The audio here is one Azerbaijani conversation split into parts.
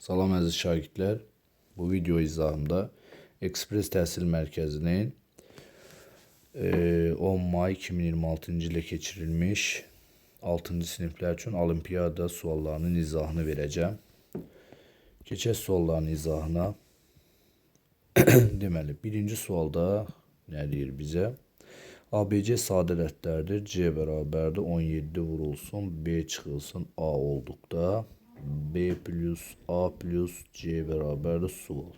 Salam əziz şagirdlər. Bu video izahımda Ekspres Təhsil Mərkəzinin 10 may 2026-cı ilə keçirilmiş 6-cı siniflər üçün olimpiyada suallarının izahını verəcəm. Keçək sualların izahına. Deməli, birinci sualda nə deyir bizə? ABC sadə ədədlərdir. C bərabərdir 17 vurulsun, B çıxılsın A olduqda B plus A plus C bərabərdir sual.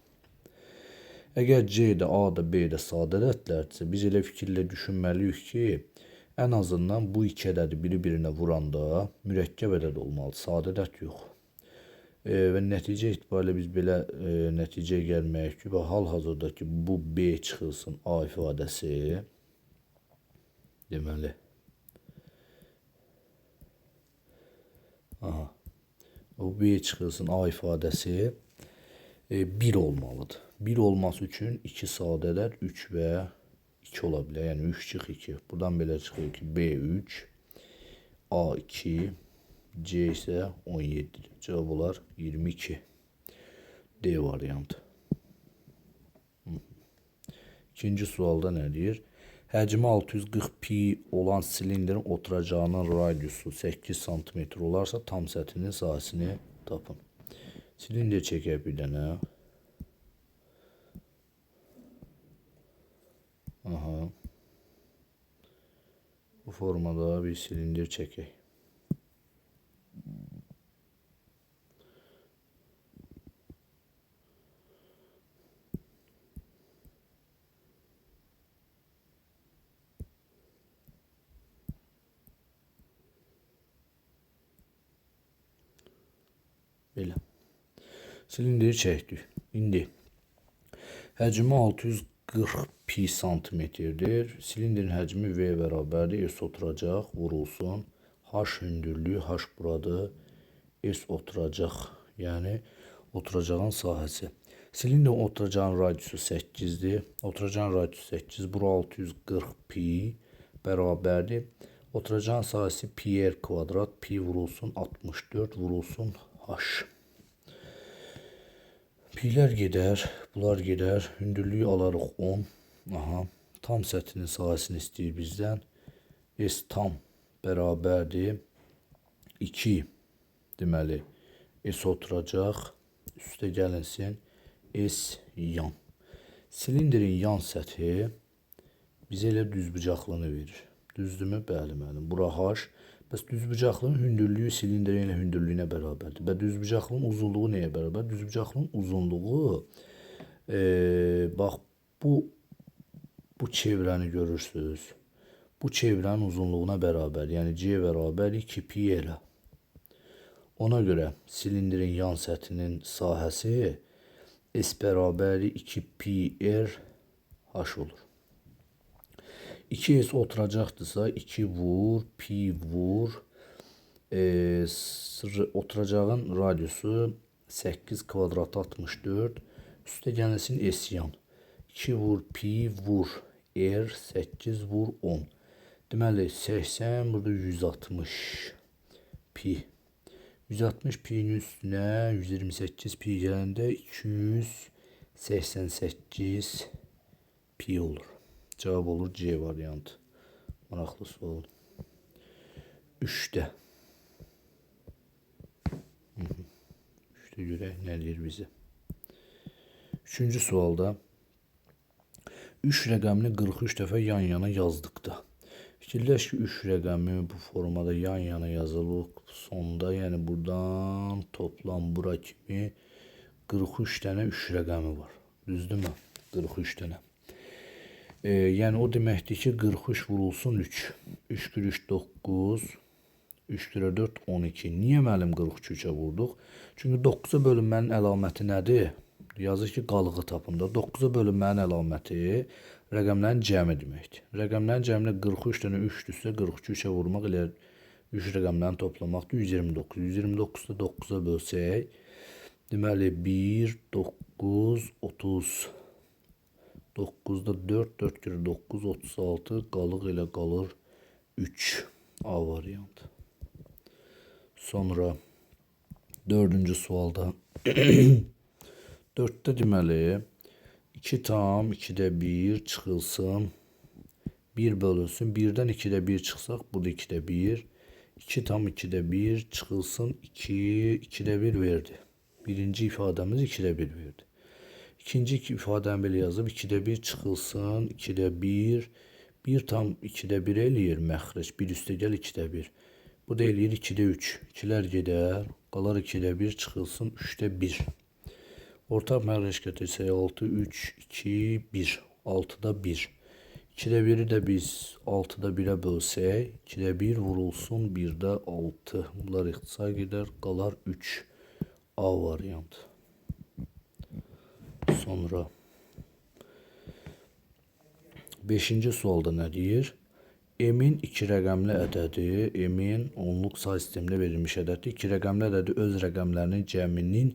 Əgər C də A da B də sadə ədədlərdirsə, biz elə fikirlə düşünməliyik ki, ən azından bu iki ədədi biri-birinə vuranda mürəkkəb ədəd olmalı, sadə ədəd yox. Və nəticə etibarilə biz belə nəticəyə gəlməyik ki, hal-hazırda ki, bu B çıxılsın A ifadəsi, deməli, bu B çıxılsın A ifadəsi 1 olmalıdır. 1 olması üçün 2 sadə ədəd 3 və 2 ola bilər. Yəni 3 çıx 2. Buradan belə çıxır ki, B3, A2, C isə 17. Cavab olar 22. D variantı. İkinci sualda nə deyir? Həcmi 640 pi olan silindrin oturacağının radiusu 8 cm olarsa tam səthinin sahəsini tapın. Silindir çəkək bir dənə. Bu formada bir silindir çəkək. Belə. Silindiri çəkdik. İndi həcmi 640 pi santimetrdir. Silindirin həcmi V bərabərdir. S oturacaq, vurulsun. H hündürlüyü, H buradır. S oturacaq, yəni oturacağın sahəsi. Silindirin oturacağın radiusu 8-dir. Oturacağın radiusu 8, bura 640 pi bərabərdir. Oturacağın sahəsi pi r kvadrat, pi vurulsun 64, vurulsun H. Pilər gedər, bunlar gedər. Hündürlüyü alarıq 10. Tam səthinin sahəsini istəyir bizdən. S tam bərabərdir 2. Deməli, S oturacaq. Üstə gəlinsin. S yan. Silindirin yan səthi bizə elə düzbucaqlığını verir. Düzdürmü? Bəli, müəllim. Bura H. Bəs düzbucaqlığın hündürlüyü silindirin ilə hündürlüyünə bərabərdir. Və düzbucaqlığın uzunluğu nəyə bərabər? Düzbucaqlığın uzunluğu, bax, bu çevrəni görürsünüz. Bu çevrənin uzunluğuna bərabər. Yəni C bərabər 2 pi elə. Ona görə silindirin yan səthinin sahəsi S bərabər 2 pi r H olur. 2S oturacaqdırsa 2 vur, pi vur, oturacağın radiusu 8 kvadrat 64, üstə gəlsin S yan. 2 vur, pi vur, r, 8 vur, 10. Deməli, 80, burada 160 pi. 160 pi'nin üstünə 128 pi gələndə 288 pi olur. Cavab olur C variantı. Maraqlı sual. 3'də. 3'də görək nə deyir bizə. Üçüncü sualda 3 rəqəmini 43 dəfə yan-yana yazdıqda. Fikirləş ki, 3 rəqəmi bu formada yan-yana yazılıb. Sonda, yəni buradan toplam bura kimi 43 dənə 3 rəqəmi var. Düzdürmü? 43 dənə. Yəni o deməkdir ki, 43 vurulsun 3. 3 kür 3 9, 3 kürə 4 12. Niyə müəllim 43-ə vurduq? Çünki 9-a bölünmənin əlaməti nədir? Yazır ki, qalığı tapında. 9-a bölünmənin əlaməti rəqəmlərin cəmi deməkdir. Rəqəmlərin cəminə 43 dənə 3-dürsə, 43-ə vurmaq elə 3 rəqəmlərini toplamaqdır. 129. 129-da 9-a bölsək, deməli 1, 9, 30. 9'da 4, 4 kere 9, 36, qalıq ilə qalır 3. A variantı. Sonra dördüncü sualda 4'te deməli 2 tam 2'də 1 çıxılsın. 1 bölünsün. 1'dən 2'də 1 çıxsaq, burada 2'də 1. 2 tam 2'də 1 çıxılsın. 2, 2'də 1 verdi. Birinci ifadəmiz 2'də 1 verdi. İkinci ifadəni belə yazıb 2'də 1 çıxılsın. 2'də 1. 1 tam 2'də 1 eləyir məxrəc. 1 üstə gəl 2'də 1. Bu da eləyir 2'də 3. 2'lər gedər. Qalar 2'də 1 çıxılsın. 3'də 1. Ortaq məxrəc gətirsək 6, 3, 2, 1. 6'da 1. 2'də 1'i də biz 6'da 1'ə bölsək, 2'də 1 vurulsun, 1'də 6. Bunlar ixtisar gedər, qalar 3. A variant. Sonra 5-ci sualda nə deyir? M-in 2 rəqəmli ədədi, M-in onluq say sistemində verilmiş ədədi, 2 rəqəmli ədədi öz rəqəmlərinin cəminin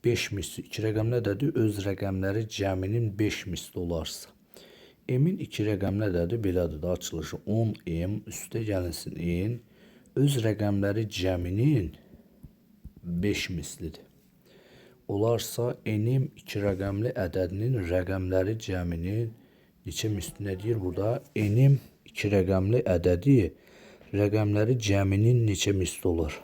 5 misli, 2 rəqəmli ədədi öz rəqəmləri cəminin 5 misli olarsa. M-in 2 rəqəmli ədədi belədir də, açılışı 10M üstə gəlinsin n öz rəqəmləri cəminin 5 mislidir. Olarsa n-im 2 rəqəmli ədədinin rəqəmləri cəminin neçə misli nə deyir burada? N-im 2 rəqəmli ədədi rəqəmləri cəminin neçə misli olar?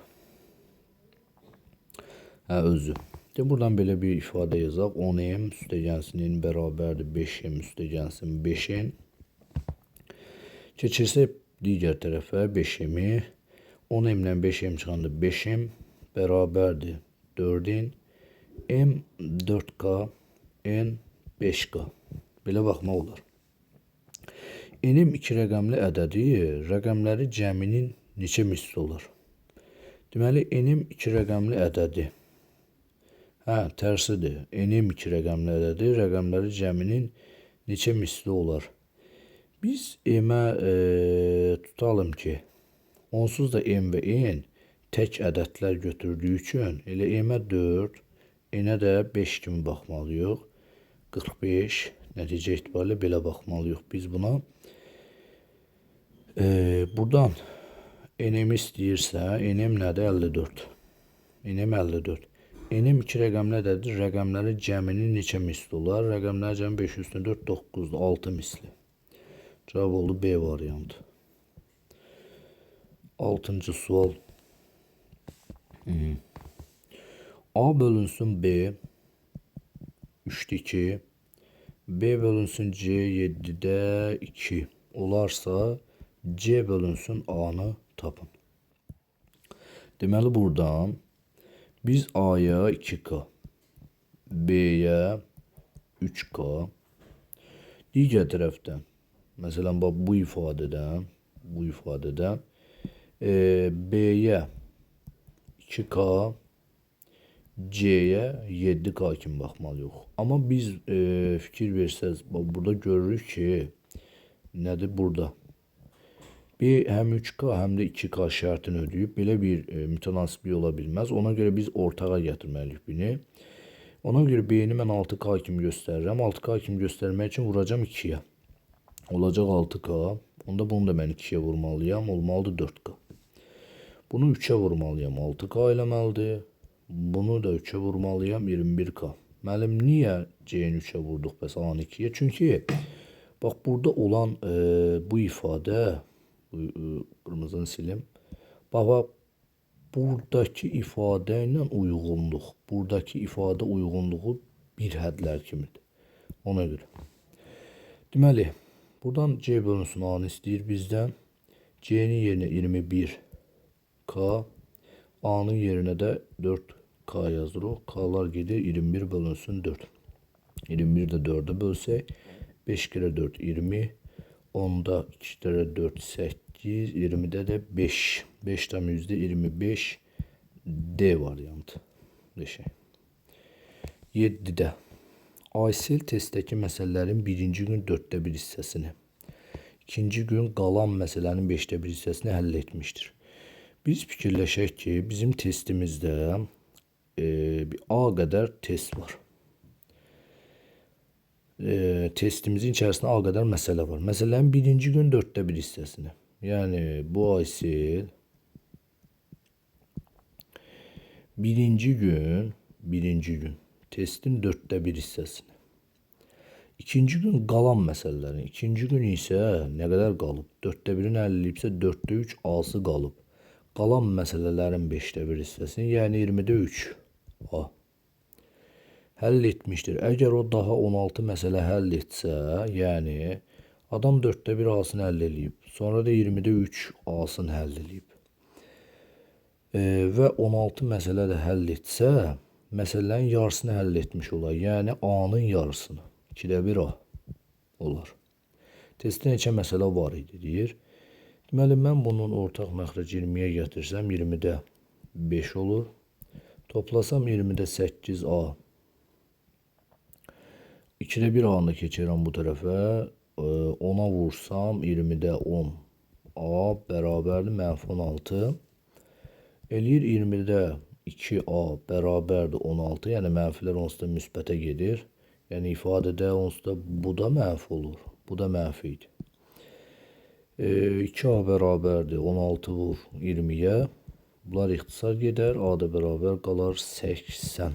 Özü. Buradan belə bir ifadə yazaq. 10m üstə gəlsin n bərabərdir 5m üstə gəlsin 5n. Keçirsək digər tərəfə 5m-i. 10m-dən 5m çıxanda 5m bərabərdir 4n. M 4k, n 5k. Belə baxmaq olar. N-im 2 rəqəmli ədədi rəqəmləri cəminin neçə misli olar? Deməli, n-im 2 rəqəmli ədədi. Tərsidir. N-im 2 rəqəmli ədədi rəqəmləri cəminin neçə misli olar? Biz m-ə tutalım ki, onsuz da m və n tək ədədlər götürdüyü üçün elə m-ə 4, n-ə də 5 kimi baxmalıyıq. 45 nəticə etibarilə belə baxmalıyıq biz buna. Buradan n-im istəyirsə, n-im nədir? 54. N-im 54. N-im 2 rəqəmli ədədir. Rəqəmləri cəminin neçə misli olar? Rəqəmləri cəmi 5 üstün 4, 9'da 6 misli. Cavab oldu B variantı. 6-cı sual. A bölünsün B 3'də 2. B bölünsün C 7'də 2 olarsa C bölünsün A-nı tapın. Deməli buradan biz A'ya 2K, B'ye 3K, digər tərəfdən, məsələn, bu ifadədən, B'ye 2K, C'ye 7K kimi baxmalıyıq. Amma biz fikir versəz, burada görürük ki, nədir burada? B həm 3K həm də 2K şərtini ödəyib. Belə bir mütənasiblik ola bilməz. Ona görə biz ortağa gətirməliyik bunu. Ona görə B-ni mən 6K kimi göstərirəm. 6K kimi göstərmək üçün vuracam 2'yə. Olacaq 6K. Onda bunu da mən 2'yə vurmalıyam. Olmalıdır 4K. Bunu 3'ə vurmalıyam. 6K eləməlidir. Bunu da 3'ə vurmalıyam. 21K. Müəllim, niyə C-ni 3'ə vurduq bəs A-nı 2'yə? Çünki bax, burada olan bu ifadə, qırmızını silim. Bax, buradakı ifadə ilə uyğunluq, buradakı ifadə uyğunluğu bir hədlər kimidir. Ona görə. Deməli, buradan C bölünsün A-nı istəyir bizdən. C-nin yerinə 21K, A-nın yerinə də 4K yazırıq. K-lar gedir, 21 bölünsün 4. 21 də 4'ə bölsək, 5 kere 4 20, 10'da 2 kere 4 8, 20'də də 5. 5 tam %25 D variantı. 7'də Aysel testdəki məsələlərin birinci gün 4'də 1 hissəsini, ikinci gün qalan məsələnin 5'də 1 hissəsini həll etmişdir. Biz fikirləşək ki, bizim testimizdə bir A qədər test var. Testimizin içərisində A qədər məsələ var. Məsələnin birinci gün 4'də 1 hissəsini. Yəni bu Aysel birinci gün birinci gün. Testin 4'te 1 hissəsini. İkinci gün qalan məsələlərin. İkinci gün isə nə qədər qalıb? 4'te 1'in həll edilibsə 4'te 3 A-sı qalıb. Qalan məsələlərin 5'te 1 hissəsini, yəni 20'de 3 A həll etmişdir. Əgər o daha 16 məsələ həll etsə, yəni adam 4'te 1 A-sını həll edib, sonra da 20'de 3 A-sını həll edib. Və 16 məsələ də həll etsə, məsələlərin yarısını həll etmiş olar. Yəni A-nın yarısını. 2'de 1 A olar. Testdə neçə məsələ var idi deyir. Deməli, mən bunun ortaq məxrəc 20'yə gətirsəm, 20'de 5 olur. Toplasam 20'de 8 A. 2'de 1 A-nı keçirəm bu tərəfə. 10'a vursam 20'de 10 A bərabərdir -16. Eləyir 20'de 2A bərabərdir 16. Yəni mənfilər onsuz da müsbətə gedir. Yəni ifadədə onsuz da bu da mənfi olur. Bu da mənfi idi. 2A bərabərdir 16 vur 20'yə. Bunlar ixtisar gedər. A da bərabər qalar 80.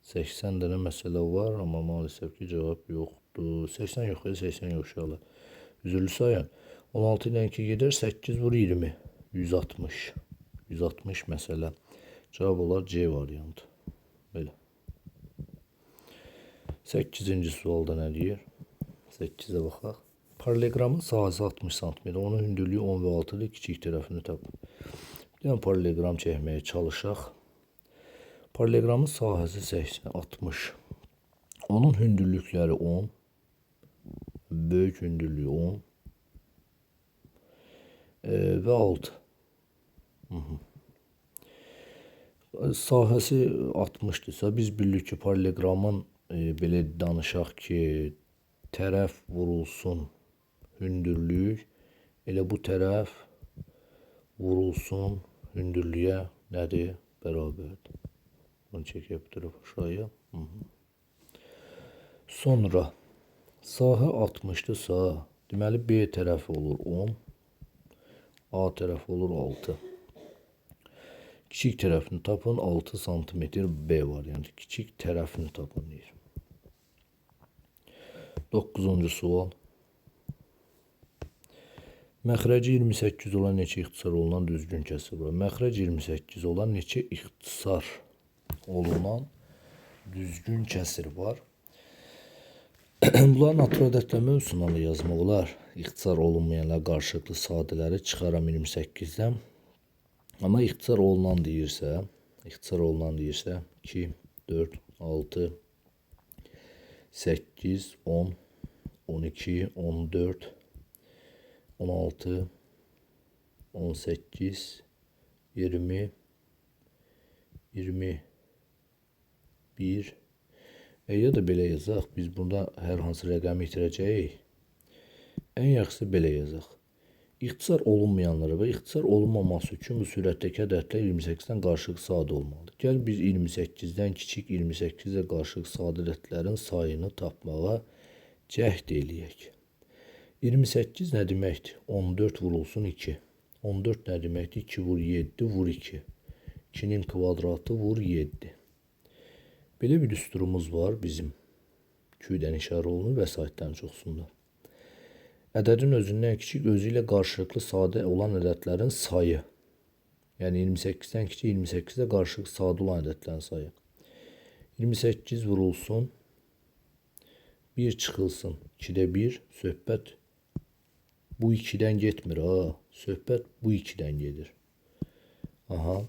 80 dənə məsələ var, amma maalesef ki cavab yoxdur. 80 yox, 80 yox uşaqlar. Üzürlü sayın. 16 ilə 2 gedər, 8 vur 20. 160. 160 məsələ. Cavab olar C variantı. Belə. 8-ci sualda nə deyir? 8-ə baxaq. Paralelogramın sahəsi 60 cm, onun hündürlüyü 10 və 6-dır, kiçik tərəfini tapın. Bir dənə paralelogram çəkməyə çalışaq. Paralelogramın sahəsi 80, 60. Onun hündürlükləri 10. Böyük hündürlüyü 10. Və 6. Sahəsi 60'dırsa, biz bilirik ki, paralelogramın belə danışaq ki, tərəf vurulsun hündürlük, elə bu tərəf vurulsun hündürlüyə nədir? Bərabərdir. Bunu çəkək bu tərəf aşağıya. Sonra sahə 60'dırsa, deməli B tərəfi olur 10, A tərəfi olur 6. Kiçik tərəfini tapın, 6 cm B variantı. Kiçik tərəfini tapın deyir. 9-cu sual. Məxrəci 28 olan neçə ixtisar olunan düzgün kəsir var? Məxrəc 28 olan neçə ixtisar olunan düzgün kəsir var? Bunların natural ədədləmə üsulunu yazmaq olar. İxtisar olunmayanlar qarşılıqlı sadələri çıxaram 28'dən. Amma ixtisar olunan deyirsə 2, 4, 6, 8, 10, 12, 14, 16, 18, 20, 21. Ya da belə yazaq. Biz burada hər hansı rəqəmi itirəcəyik. Ən yaxşısı belə yazaq. İxtisar olunmayanlara və ixtisar olunmaması üçün bu sürətdəki ədədlər 28'dən qarşılıqlı sadə olmalıdır. Gəl biz 28'dən kiçik 28-də qarşılıqlı sadə ədədlərin sayını tapmağa cəhd eləyək. 28 nə deməkdir? 14 vurulsun 2. 14 nə deməkdir? 2 vur 7 vur 2. 2'nin kvadratı vur 7. Belə bir düsturumuz var bizim. Q-dən işarə olunur vəsaitlərin çoxsunda. Ədədin özündən kiçik, özü ilə qarşılıqlı sadə olan ədədlərin sayı. Yəni 28'dən kiçik, 28'də qarşılıqlı sadə olan ədədlərin sayı. 28 vurulsun 1 çıxılsın 2'də 1. Söhbət bu 2'dən getmir ha. Söhbət bu 2'dən gedir. Aha.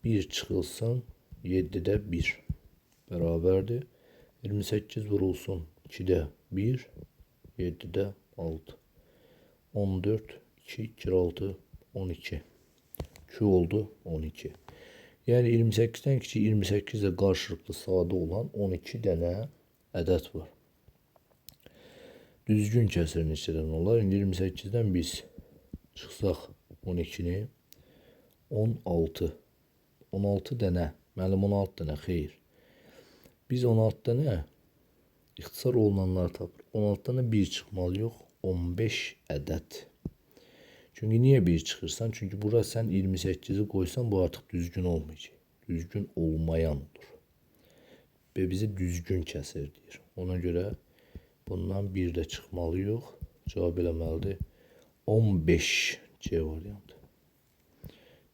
1 çıxılsın 7'də 1. Bərabərdir. 28 vurulsun 2'də 1. 7'də 6. 14, 2, 2, 6, 12. Q oldu 12. Yəni 28'dən kiçik 28 ilə qarşılıqlı sadə olan 12 dənə ədəd var. Düzgün kəsir neçədən olar? İndi 28'dən biz çıxsaq 12'ni 16. 16 dənə. Mənim 16 dənə xeyr. Biz 16 dənə ixtisar olunanları tapır. 16 dənə 1 çıxmalı yox. 15 ədəd. Çünki niyə 1 çıxırsan? Çünki bura sən 28'i qoysan bu artıq düzgün olmayacaq. düzgün olmayan olur. Ve bizi düzgün kəsir deyir. Ona göre bundan bir de çıxmalı yox. Cavab eləməlidir. 15 C variantı.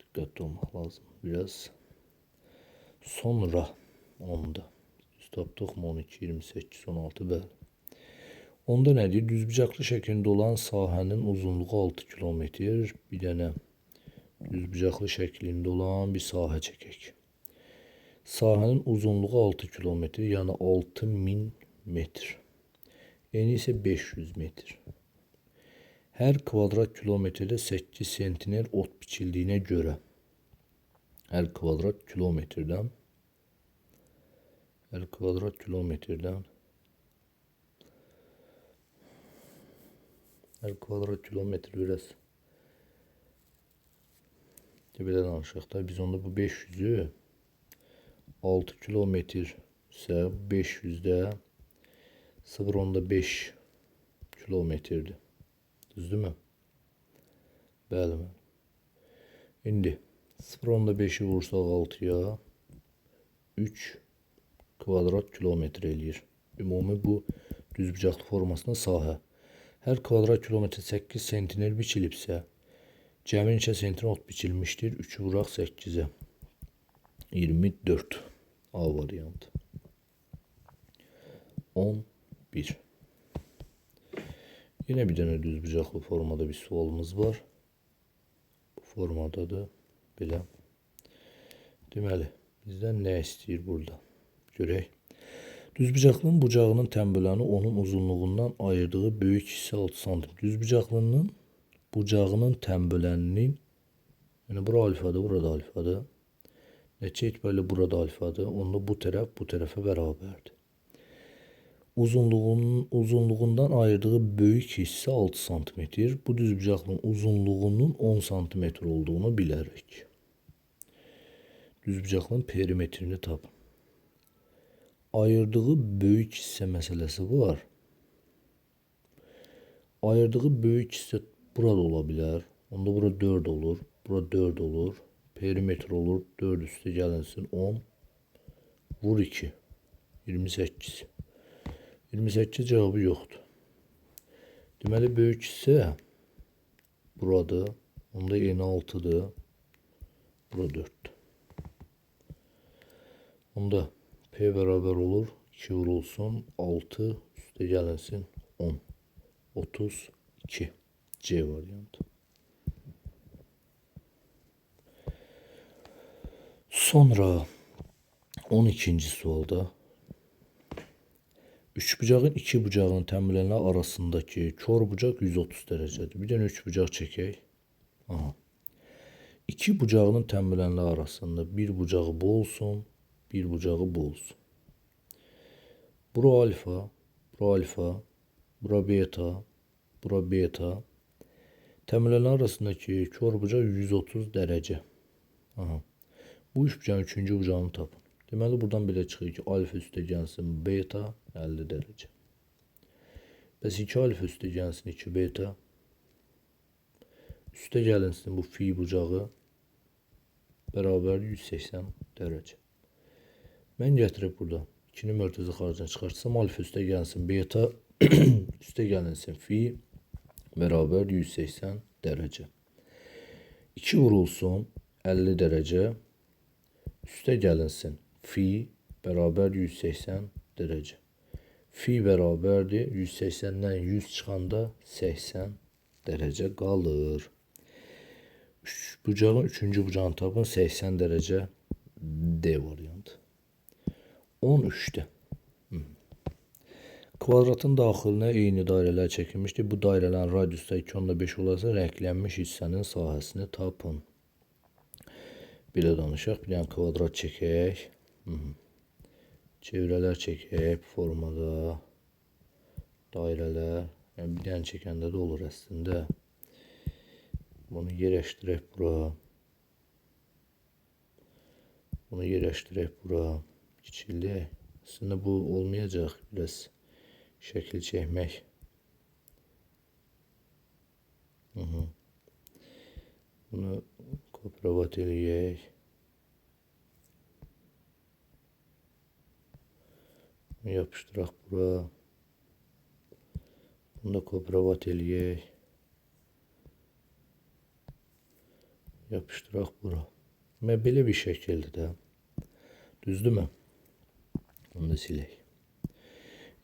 Diqqətli olmaq lazım. Biraz sonra 10'da. Düz tapdıq mı? 12, 28, 16 bəli. Onda nə deyir? Düzbucaqlı şəklində olan sahənin uzunluğu 6 kilometr. Bir dənə düzbucaqlı şəklində olan bir sahə çəkək. Sahənin uzunluğu 6 kilometr, yəni 6000 metr. Eni isə 500 metr. Hər kvadrat kilometrdə 8 sentiner ot biçildiyinə görə hər kvadrat kilometrdən biraz belə danışaq da, biz onda bu 500'ü 6 kilometr ise 500'də 0,5 kilometrdir. Düzdürmü? Bəli mi? İndi 0,5'i vursaq 6'ya 3 kvadrat kilometr eləyir. Ümumi bu düzbucaqlı formasında sahə. Hər kvadrat kilometr 8 sentiner biçilibsə, cəmi neçə sentiner ot biçilmişdir? 3'ü vuraq 8'e. 24. A variantı. 11. Yine bir tane düzbucaqlı formada bir sualımız var. Bu formadadır. Belə. Deməli, bizdən nə istəyir burada? Görək. Düzbucaqlının bucağının tənbələni onun uzunluğundan ayırdığı böyük hissə 6 cm. Düzbucaqlının bucağının tənbələninin, yəni bura alfadır, burada alfadır. Neçə etibarilə burada alfadır. Onda bu tərəf bu tərəfə bərabərdir. Uzunluğundan ayırdığı böyük hissə 6 cm. Bu düzbucaqlının uzunluğunun 10 cm olduğunu bilərək. Düzbucaqlının perimetrini tapın. Ayırdığı böyük hissə məsələsi var. Ayırdığı böyük hissə burada ola bilər. Onda bura 4 olur. Bura 4 olur. Perimetr olur. 4 üstə gəlinsin 10. Vur 2. 28. 28 cevabı yoxdur. Deməli böyük hissə buradır. Onda eni 6'dır. Bura 4'dür. Onda P beraber olur. 2 vurulsun. 6 üstə gəlinsin 10. 32. C variantı. Sonra 12. sualda üçbucağın iki bucağın tənbələnləri arasındakı kör bucaq 130 dərəcədir. Bir dənə üçbucaq çəkək. Aha. İki bucağının tənbələnləri arasında bir bucağı bu olsun, bir bucağı bu olsun. Bura alfa, bura alfa, bura beta, bura beta. Tənbələnlər arasındakı kör bucaq 130 dərəcə. Aha. Bu üçbucağın üçüncü bucağını tapın. Deməli buradan belə çıxır ki, alfa üstə gəlsin beta 50 dərəcə. Bəs 2 alfa üstə gəlsin 2 beta. Üstə gəlinsin bu fi bucağı bərabər 180 dərəcə. Mən gətirib burada 2'ni mörtəzə xaricdən çıxartsam, alfa üstə gəlsin beta üstə gəlinsin fi bərabər 180 dərəcə. 2 vurulsun 50 dərəcə. Üstə gəlinsin fi bərabər 180 dərəcə. Fi bərabərdir 180'dən 100 çıxanda 80 dərəcə qalır. Bucağın üçüncü bucağını tapın 80 dərəcə D variantı. 13'te. Kvadratın daxilinə eyni dairələr çəkilmişdir. Bu dairələrin radiusu 2,5 olarsa rənglənmiş hissənin sahəsini tapın. Belə danışaq. Bir dənə kvadrat çəkək. Çevrələr çəkək formada. Dairələr. Yəni bir dənə çəkəndə də olur əslində. Bunu yerləşdirək bura. Bunu yerləşdirək bura. Kiçildi. Aslında bu olmayacaq. Biraz şəkil çəkmək. Bunu kopravat eləyək. Yapışdıraq bura. Bunu da kopravat eləyək. Yapışdıraq bura. Və belə bir şəkildir də. Düzdürmü? Onu da silək.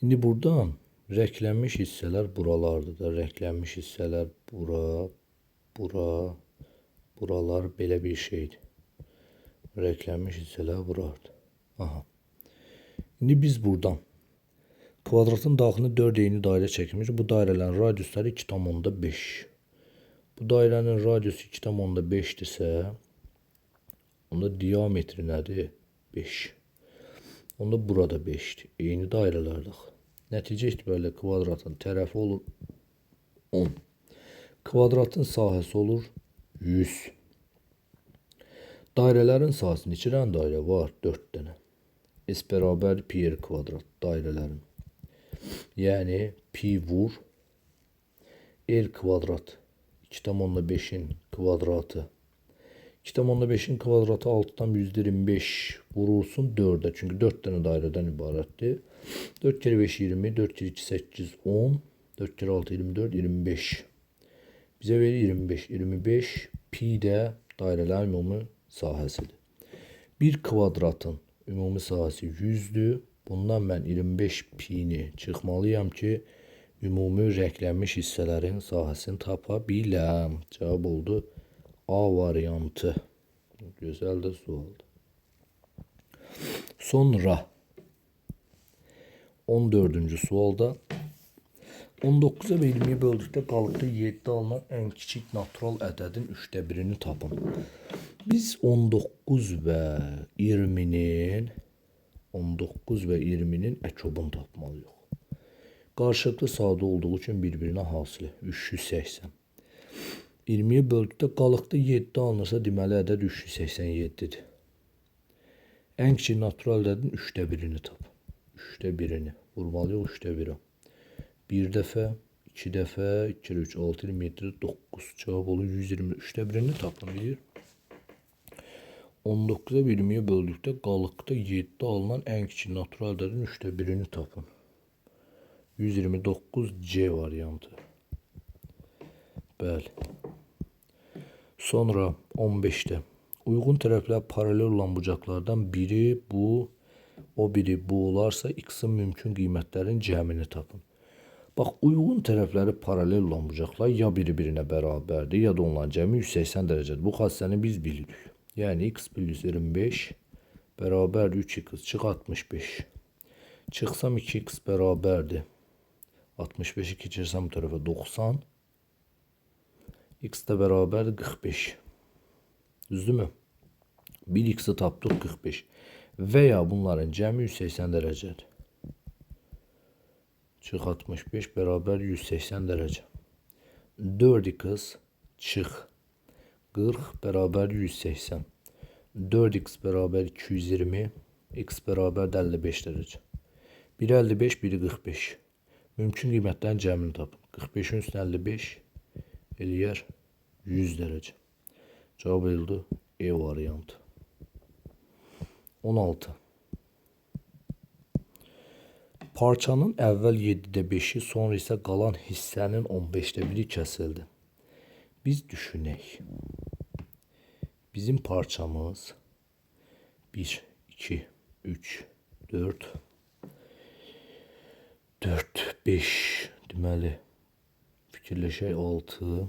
İndi buradan rənglənmiş hissələr buralardır da. Rənglənmiş hissələr bura, bura, buralar belə bir şeydir. Rənglənmiş hissələr buradır. Aha. İndi biz buradan kvadratın daxilində 4 eyni dairə çəkmişik. Bu dairələrin radiusları 2,5. Bu dairənin radiusu 2,5-dirsə, onda diametri nədir? 5. Onda burada 5'dir. Eyni dairələrdir. Nəticə etibarilə kvadratın tərəfi olur 10. Kvadratın sahəsi olur 100. Dairələrin sahəsində neçə dənə dairə var? 4 dənə. S bərabər pi r kvadrat dairələrin. Yəni pi vur r kvadrat 2,5'in kvadratı. 2,5'in kvadratı 6'dan %25 vurulsun 4'e. Çünkü 4 tane daireden ibarətdir. 4 kere 5 20, 4 kere 2 8 10, 4 kere 6 24, 25. Bize verir 25. 25 pi də dairələrin ümumi sahəsidir. Bir kvadratın ümumi sahəsi 100'dür. Bundan mən 25 pi'ni çıxmalıyam ki, ümumi rənglənmiş hissələrin sahəsini tapa biləm. Cavab oldu A variantı. Güzel de sualdı. Sonra 14. sualda 19'a ve 20'ye böldükdə qalıqda 7 alınan en kiçik natural ədədin 1/3'ünü tapın. Biz 19 ve 20'nin əkobunu tapmalıyıq. Qarşılıqlı sadə olduğu üçün bir-birinə hasılı 380. 20'ye böldükdə qalıqda 7 alınırsa deməli ədəd 387'dir. Ən kiçik natural ədədin 1/3'ünü tap. 1/3'ini vurmalıyıq 3/1'ə. Bir dəfə, 2 dəfə, 2 kere 3, 6, 27, 9. Cavab olur 120. 3/1'ini tapın deyir. 19'a 20'ye böldükdə qalıqda 7 alınan ən kiçik natural ədədin 1/3'ünü tapın. 129 C variantı. Bəli. Sonra 15'te uyğun tərəflər paralel olan bucaqlardan biri bu, o biri bu olarsa x'in mümkün qiymətlərin cəmini tapın. Bax, uyğun tərəfləri paralel olan bucaqlar ya biri-birinə bərabərdir, ya da onların cəmi 180 dərəcədir. Bu xassəni biz bilirik. Yəni x plus 25 bərabər 3x çıx 65. Çıxsam 2x bərabərdir. 65'i keçirsəm bu tərəfə 90. X də bərabərdir 45. Düzdürmü? 1x'i tapdıq 45. Veya bunların cəmi 180 dərəcədir. Çıx 65 bərabər 180 dərəcə. 4x çıx 40 bərabər 180. 4x bərabər 220. X bərabər 55 dərəcə. Biri 55, biri 45. Mümkün qiymətlərin cəmini tapın. 45'in üstünə 55 eləyər 100 dərəcə. Cavab oldu E variantı. 16. Parçanın əvvəl 7'də 5'i, sonra isə qalan hissənin 15'də 1'i kəsildi. Biz düşünək. Bizim parçamız 1, 2, 3, 4, 5 deməli. Fikirləşək 6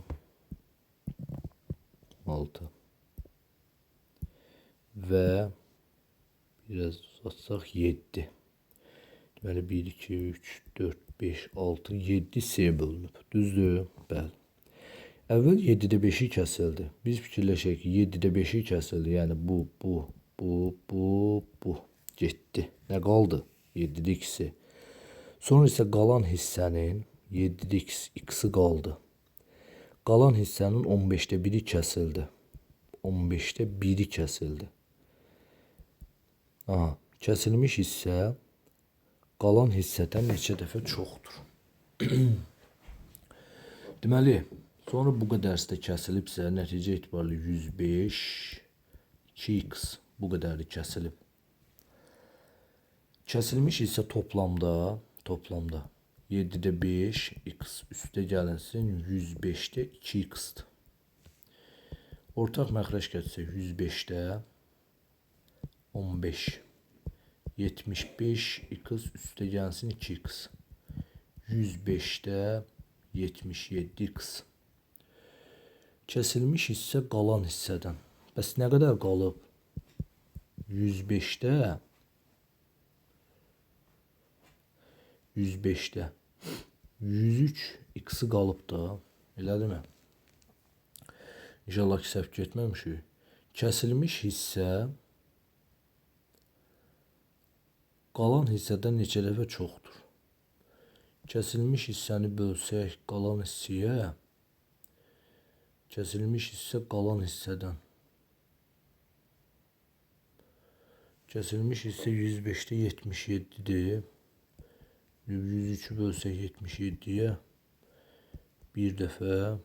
və biraz uzatsaq 7. Deməli 1, 2, 3, 4, 5, 6, 7 C bölünüb. Düzdür? Bəli. Əvvəl 7'də 5'i kəsildi. Biz fikirləşək ki 7'də 5'i kəsildi. Yəni bu getdi. Nə qaldı? 7'də 2'si. Sonra isə qalan hissənin 7'də x'i qaldı. Qalan hissənin 15'də 1'i kəsildi. 15'də 1'i kəsildi. Aha, kəsilmiş hissə qalan hissədən neçə dəfə çoxdur. Deməli, sonra bu qədərsə kəsilibsə, nəticə etibarilə 105, 2x bu qədəri kəsilib. Kəsilmiş hissə toplamda 7-də 5 x üstə gəlinsin 105-də 2x-dir. Ortaq məxrəc gətirsək 105-də 15 75 x üstə gəlsin 2x 105-də 77 x. Kəsilmiş hissə qalan hissədən. Bəs nə qədər qalıb? 105-də 103 x-i qalıb da. Elədimi? İnşallah ki, səhv getməmişik. Kəsilmiş hissə qalan hissədən neçə dəfə çoxdur? Kəsilmiş hissəni bölsək qalan hissəyə, kəsilmiş hissə qalan hissədən. Kəsilmiş hissə 105-də 77-dir. 103-ü bölsək 77-yə bir dəfə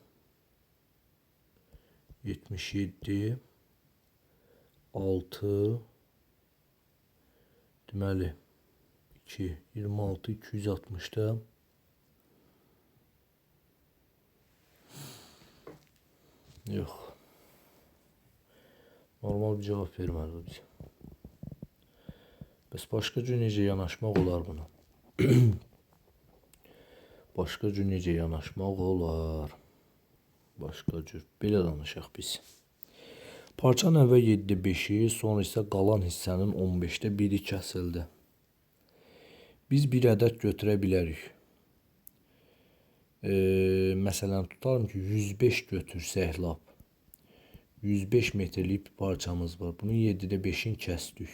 77 6 deməli 2 26 260-da yox. Normal bir cavab verməli bizə. Bəs başqa cür necə yanaşmaq olar buna? Başqa cür necə yanaşmaq olar? Başqa cür. Belə danışaq biz. Parçanın əvvəl 7-də 5-i, sonra isə qalan hissənin 15-də 1-i kəsildi. Biz bir ədəd götürə bilərik. Məsələn, tutalım ki, 105 götürsək lap. 105 metrlik bir parçamız var. Bunun 7-də 5-ini kəsdik.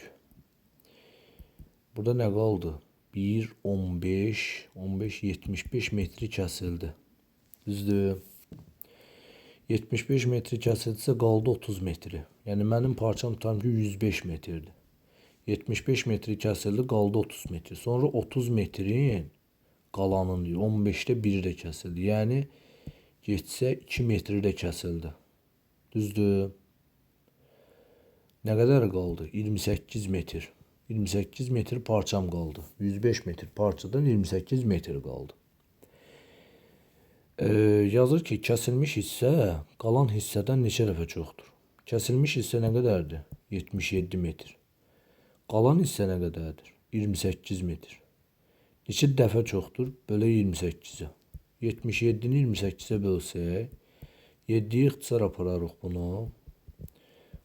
Burada nə qaldı? 1, 15, 15, 75 metri kəsildi. Düzdür. 75 metri kəsildisə qaldı 30 metri. Yəni mənim parçam tutam ki 105 metrdir. 75 metri kəsildi, qaldı 30 metri. Sonra 30 metrin qalanın 15-də 1 də kəsildi. Yəni getsə 2 metri də kəsildi. Düzdür. Nə qədər qaldı? 28 metr. 28 metr parçam qaldı. 105 metr parçadan 28 metr qaldı. Yazır ki, kəsilmiş hissə qalan hissədən neçə dəfə çoxdur? Kəsilmiş hissə nə qədərdir? 77 metr. Qalan hissə nə qədərdir? 28 metr. Neçə dəfə çoxdur? Belə 28-ə. 77-ni 28-ə bölsək, 7-yi ixtisar apararıq bunu.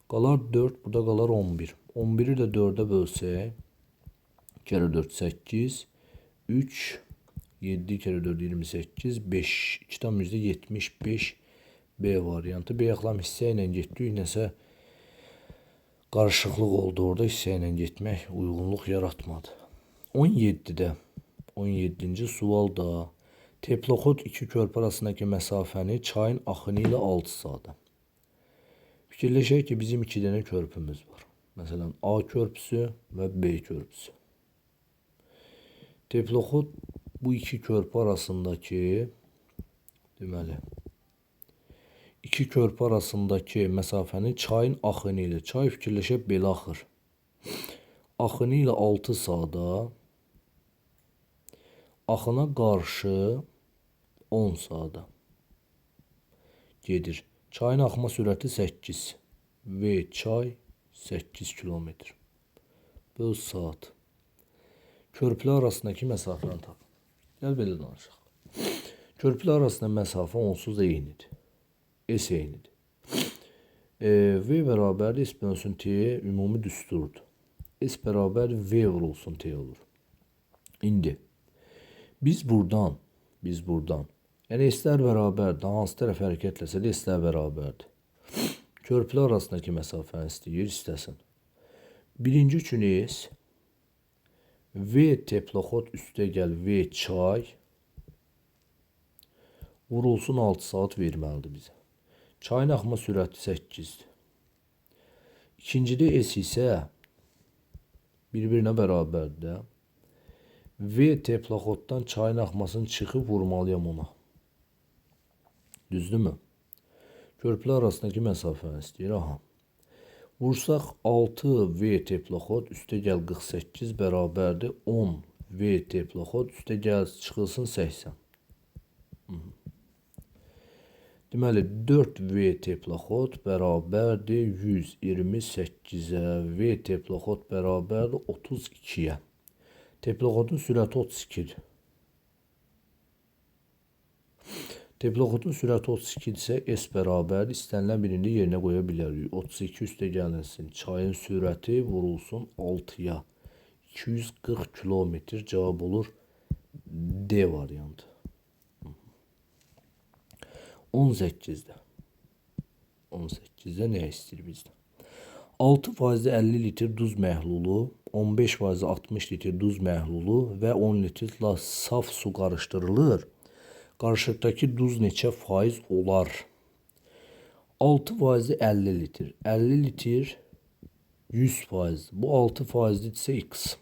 Qalar 4, burada qalar 11. 11-i də 4-ə bölsək, 2 kere 4 8, 3, 7 kere 4 28, 5, 2'dan %75 B variantı. B yaxlam hissə ilə getdik, nəsə qarışıqlıq oldu orada, hissə ilə getmək uyğunluq yaratmadı. 17-ci sualda teploxod iki körpü arasındakı məsafəni çayın axını ilə 6 saata. Fikirləşək ki, bizim 2 dənə körpümüz var. Məsələn, A körpüsü və B körpüsü. Teploxod bu iki körpü arasındakı deməli iki körpü arasındakı məsafəni çayın axını ilə, çay fikirləşək belə axır. Axını ilə 6 saata, axına qarşı 10 saata gedir. Çayın axma sürəti 8 və çay 8 kilometr böl saat. Körpülər arasındakı məsafəni tap. Gəl belə danışaq. Körpülər arasında məsafə onsuz da eynidir. S eynidir. V bərabərdir S bölünsün T ümumi düsturdur. S bərabər V vurulsun T olur. İndi biz buradan yəni S-lər bərabərdir. Hansı tərəf hərəkətləsə də S-lər bərabərdir. Körpülər arasındakı məsafəni istəyir, istəsin. Birinci üçün S, V teploxod üstə gəl V çay vurulsun 6 saat verməlidir bizə. Çayın axma sürəti 8-dir. İkincidə S isə bir-birinə bərabərdir. V teploxoddan çayın axmasını çıxıb vurmalıyam ona. Düzdürmü? Körpülər arasındakı məsafəni istəyir. Aha. Vursaq 6 V teploxod üstə gəl 48 bərabərdir 10 V teploxod üstə gəl çıxılsın 80. Deməli 4 V teploxod bərabərdir 128-ə. V teploxod bərabərdir 32-yə. Teploxodun sürəti 32-dir. Teploxodun sürəti 32 isə S bərabərdir. İstənilən birində yerinə qoya bilərik. 32 üstə gəlinsin. Çayın sürəti vurulsun 6-ya. 240 kilometr cavab olur D variantı. 18-də. 18-də nə istəyir bizdən? 6% 50 litr duz məhlulu, 15% 60 litr duz məhlulu və 10 litr saf su qarışdırılır. Qarışıqdakı duz neçə faiz olar? 6% 50 litr. 50 litr 100%. Bu 6%dirsə X.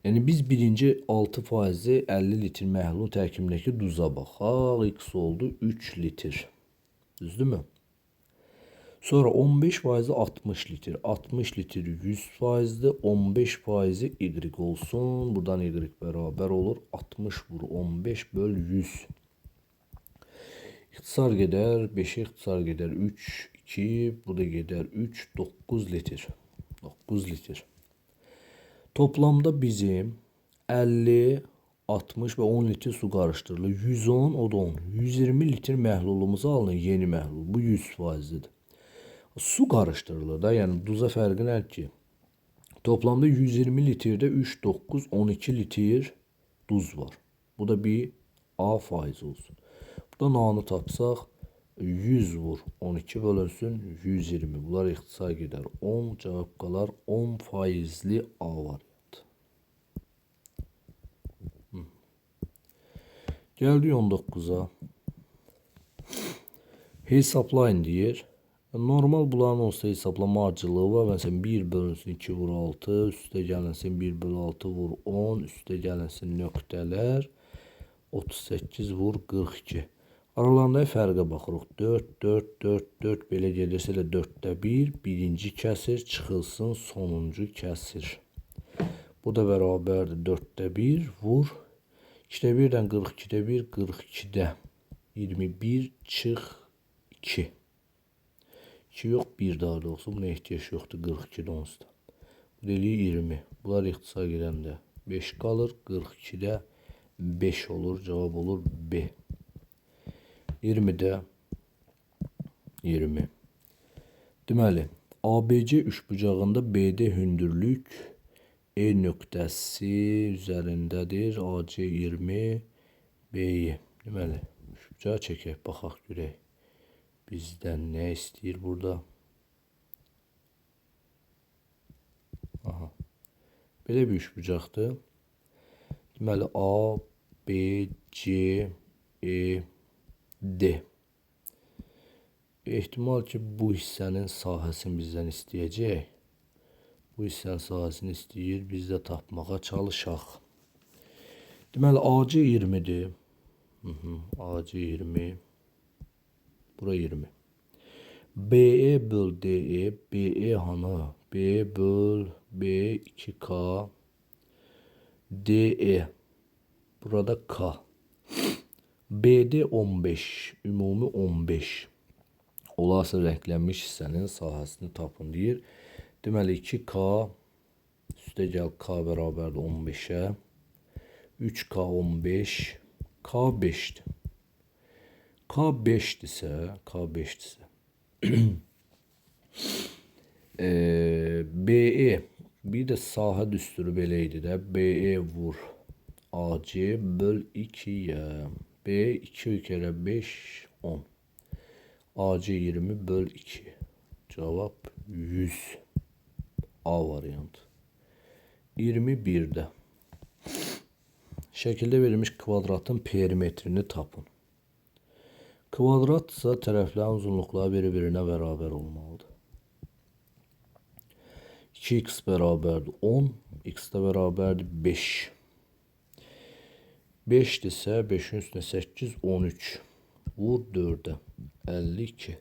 Yəni biz birinci 6% 50 litr məhlul tərkibindəki duza baxaq. X oldu 3 litr. Düzdürmü? Sonra 15% 60 litr. 60 litr 100%'dir. 15% Y olsun. Buradan Y bərabər olur. 60 vur 15 böl 100. İxtisar gedər. 5'e ixtisar gedər. 3, 2. Bu da gedər. 3, 9 litr. 9 litr. Toplamda bizim 50, 60 və 10 litr su qarışdırılır. 110, o da 10. 120 litr məhlulumuzu alın, yeni məhlul. Bu 100%'dir. Su qarışdırılır da, yəni duza fərqi nədir ki? Toplamda 120 litrdə 3, 9, 12 litr duz var. Bu da bir A faiz olsun. Burada nanı tapsaq 100 vur 12 bölünsün 120. Bunlar ixtisar gedər 10, cavab qalar 10 faizli A variantı. Gəldik 19'a. Hesaplayın deyir. Normal bunların olsa hesaplama acılığı var. Mesela 1 bölünsün 2 vur 6. Üstə gəlinsin 1 bölü 6 vur 10. Üstə gəlinsin nöqtələr. 38 vur 42. Aralarındakı fərqə baxırıq. 4, 4, 4, 4 belə gedirsə də 4'də 1. Birinci kəsir çıxılsın sonuncu kəsir. Bu da bərabərdir 4'də 1 vur. 2'də 1'dən 42'də 1, 42'də 21 çıx 2. 2 yox 1 daha da olsun. Buna ehtiyac yoxdur 42'də onsuz da. Bu deliği 20. Bunlar ixtisar gedəndə 5 qalır. 42'də 5 olur. Cavab olur B. 20'də 20. Deməli, ABC üçbucağında BD hündürlük E nöqtəsi üzərindədir. AC 20, B'yi. Deməli, üçbucağı çəkək, baxaq görək. Bizdən nə istəyir burada? Aha. Belə bir üçbucaqdır. Deməli, A, B, C, E, D. Ehtimal ki bu hissənin sahəsini bizdən istəyəcək. Bu hissənin sahəsini istəyir. Biz də tapmağa çalışaq. Deməli AC 20'dir. AC 20. Bura 20. BE böl DE. BE hanı? B böl B 2K. DE. Burada K. BD 15. Ümumi 15. Olarsa rənglənmiş hissənin sahəsini tapın deyir. Deməli 2K üstə gəl K bərabərdir 15'ə. 3K 15. K 5'dir. K 5'dirsə BE bir də sahə düsturu belə idi də. BE vur AC böl 2'yə. B 2 kere 5 10. AC 20 böl 2. Cevap 100. A variantı. 21'də. Şəkildə verilmiş kvadratın perimetrini tapın. Kvadratsa tərəflərin uzunluqları bir-birinə bərabər olmalıdır. 2x bərabərdir 10, x də bərabərdir 5. 5'dirsə 5'in üstünə 8, 13. Vur 4'ə 52.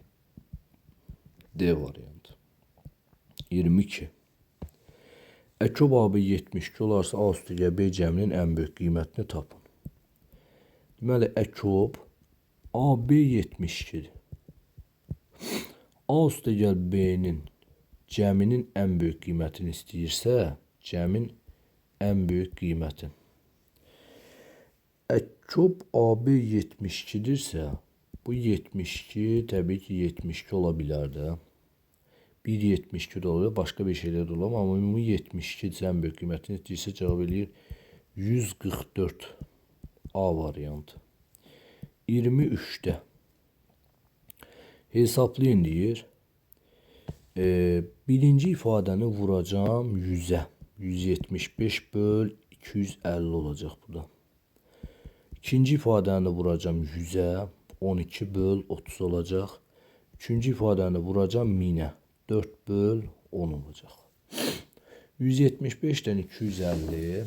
D variantı. 22. Əkob AB 72 olarsa A üstə gəl B cəminin ən böyük qiymətini tapın. Deməli, Əkob AB 72-dir. A üstə gəl B-nin cəminin ən böyük qiymətini istəyirsə, cəmin ən böyük qiymətin. Əkob AB 72-dirsə, bu 72 təbii ki 72 ola bilər də. 1.72 də olur, başqa bir şeydə də olur, amma ümumi 72 ən böyük qiymətini istəyirsə cavab eləyir 144 A variantı. 23-də hesablayın deyir. Birinci ifadəni vuracam 100-ə. 175 böl 250 olacaq bu da. İkinci ifadəni vuracam 100-ə. 12 böl 30 olacaq. Üçüncü ifadəni vuracam 1000-ə. 4 böl 10 olacaq. 175'dən 250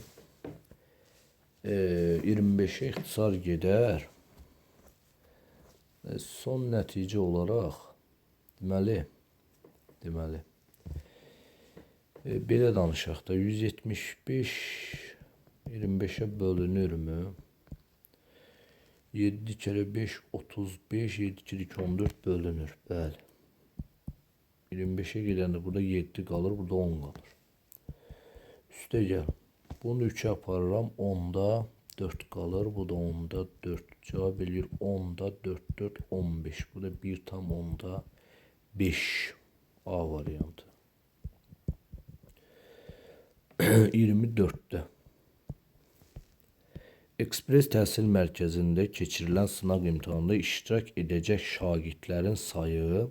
25'e ixtisar gedər. Son nəticə olaraq deməli belə danışaq da 175 25'e bölünürmü? 7 kere 5 35, 7 kere 2 14 bölünür. Bəli. 25'e gedəndə burada 7 qalır, burada 10 qalır. Üstə gəl. Bunu 3'e aparıram, 10'da 4 qalır, bu da 10'da 4. Cavab eləyir 10'da 4, 4, 15. Bu da 1 tam 10'da 5. A variantı. 24'də. Ekspres təhsil mərkəzində keçirilən sınaq imtahanında iştirak edəcək şagirdlərin sayı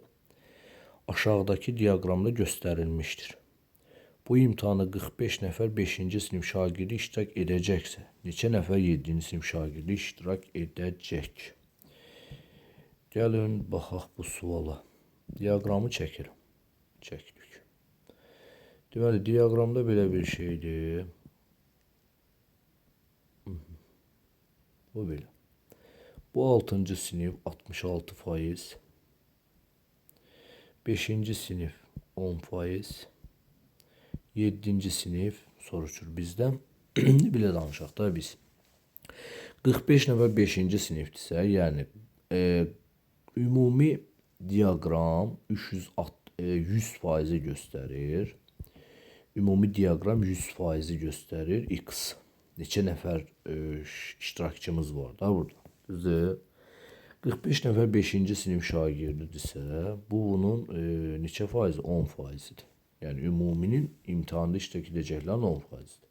aşağıdakı diaqramda göstərilmişdir. Bu imtahanda 45 nəfər 5-ci sinif şagirdi iştirak edəcəksə, neçə nəfər 7-ci sinif şagirdi iştirak edəcək? Gəlin, baxaq bu suala. Diaqramı çəkirəm. Çəkdik. Deməli, diaqramda belə bir şeydir. Bu belə. Bu 6-cı sinif 66%. 5-ci sinif 10%. 7-ci sinif soruşur bizdən. Belə danışaq da biz. 45 nəfər 5-ci sinifdirsə, yəni ümumi diaqram 100% göstərir. Ümumi diaqram 100% göstərir. X. Neçə nəfər iştirakçımız var da burada. Düzdür. 45 nəfər 5-ci sinif şagirdidirsə, bu bunun neçə faizi? 10%-dir. Yəni ümuminin imtahanda iştirak edəcəklərin 10%-dir.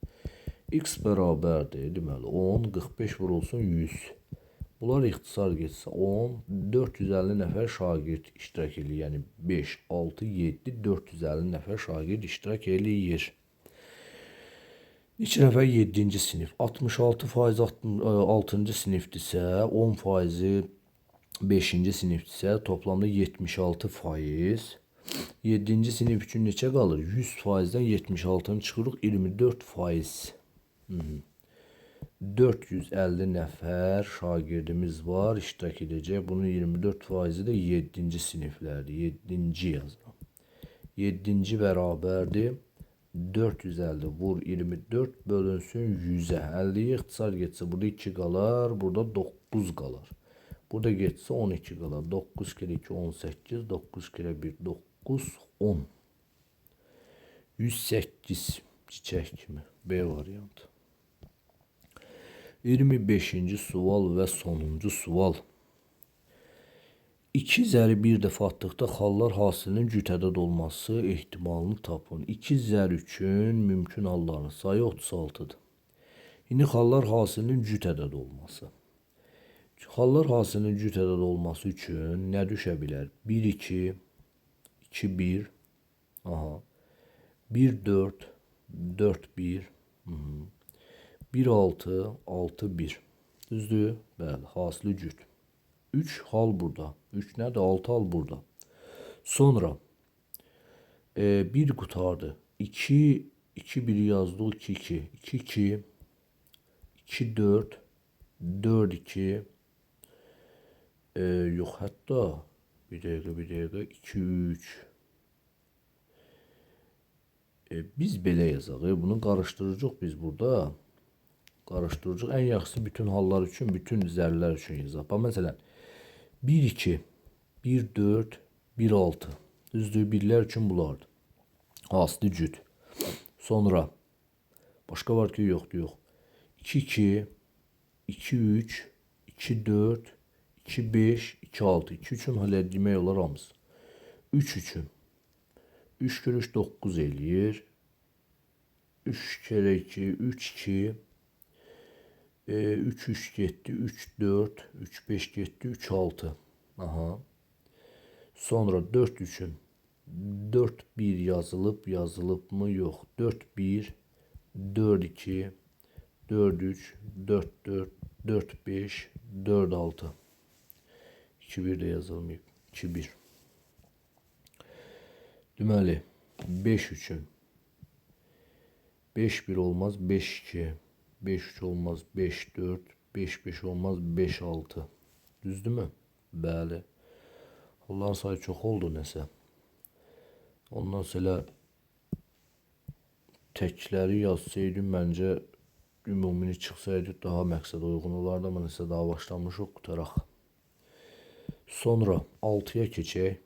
X bərabərdir. Deməli 10, 45 vurulsun 100. Bunlar ixtisar getsə 10, 450 nəfər şagird iştirak edir. Yəni 5, 6, 7, 450 nəfər şagird iştirak eləyir. Neçə nəfər 7-ci sinif? 66% 6-cı sinifdirsə, 10% 5-ci sinifdirsə, toplamda 76%. 7-ci sinif üçün neçə qalır? 100%-dən 76-nı çıxırıq, 24%. 450 nəfər şagirdimiz var, iştirak edəcək. Bunun 24%-i də 7-ci siniflərdir. 7-ci yazıram. 7-ci bərabərdir. 450 vur 24 bölünsün 100'ə. 50'ye ixtisar getsə, burada 2 qalar, burada 9 qalar. Burada getsə 12 qalar. 9 kere 2, 18, 9 kere 1, 9, 10. 108 çiçək kimi. B variantı. 25-ci sual və sonuncu sual. 2 zəri bir dəfə atdıqda xallar hasilinin cüt ədəd olması ehtimalını tapın. 2 zər üçün mümkün halların sayı 36'dır. İndi xallar hasilinin cüt ədəd olması. Xallar hasilinin cüt ədəd olması üçün nə düşə bilər? 1, 2, 2, 1, 1, 4, 4, 1, 1, 6, 6, 1. Düzdür? Bəli, hasili cüt. 3 hal burada. 3 nədir? 6 hal burada. Sonra 1 qutardı. 2, 2, 1 yazdı. 2, 2. 2, 2. 2, 4. 4, 2. Yox, hətta bir dəqiqə. 2, 3. Biz belə yazaq. Bunu qarışdıracağıq biz burada. Qarışdıracaq. Ən yaxşısı bütün hallar üçün, bütün zərrlər üçün yazaq. Bax, məsələn, 1, 2, 1, 4, 1, 6. Düzdür, birlər üçün bulardır. Aslı cüt. Sonra, başqa var ki, yoxdur, yox. 2, 2, 2, 3, 2, 4, 2, 5, 2, 6. 2 üçün hələ demək olar hamısı. 3 üçün. 3 kere 3 9 eləyir. 3 kere 2 3 2. 3 3 getdi 3 4. 3 5 getdi 3 6. Aha. Sonra 4 üçün 4 1 yazılıb mı? Yox. 4 1 4 2 4 3 4 4 4 5 4 6. 2 1 də yazılmayıb. 2 1. Deməli, 5 üçün 5 1 olmaz, 5 2, 5 3 olmaz, 5 4, 5 5 olmaz, 5 6. Düzdürmü? Bəli. Onların sayı çox oldu nəsə. Ondan sonra təkləri yazsaydım məncə ümumini çıxsaydı daha məqsəd uyğun olardı, amma nəsə daha başlamışıq, qutaraq. Sonra 6-ya keçək.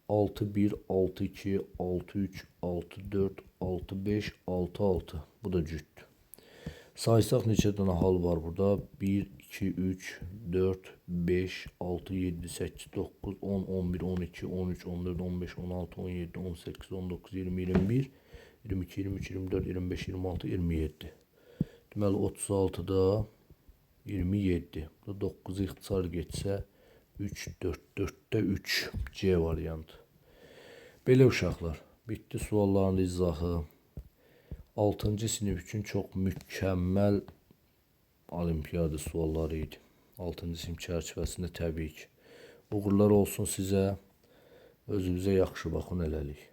6 1 6 2 6 3 6 4 6 5 6 6. Bu da cütdür. Saysaq neçə dənə hal var burada? 1 2 3 4 5 6 7 8 9 10 11 12 13 14 15 16 17 18 19 20 21 22 23 24 25 26 27. Deməli 36-da 27. Bu 9 ixtisar getsə 3 4 4-də 3 C variantı. Belə uşaqlar, bitdi sualların izahı. 6-cı sinif üçün çox mükəmməl olimpiyada sualları idi. 6-cı sinif çərçivəsində təbii ki. Uğurlar olsun sizə. Özünüzə yaxşı baxın hələlik.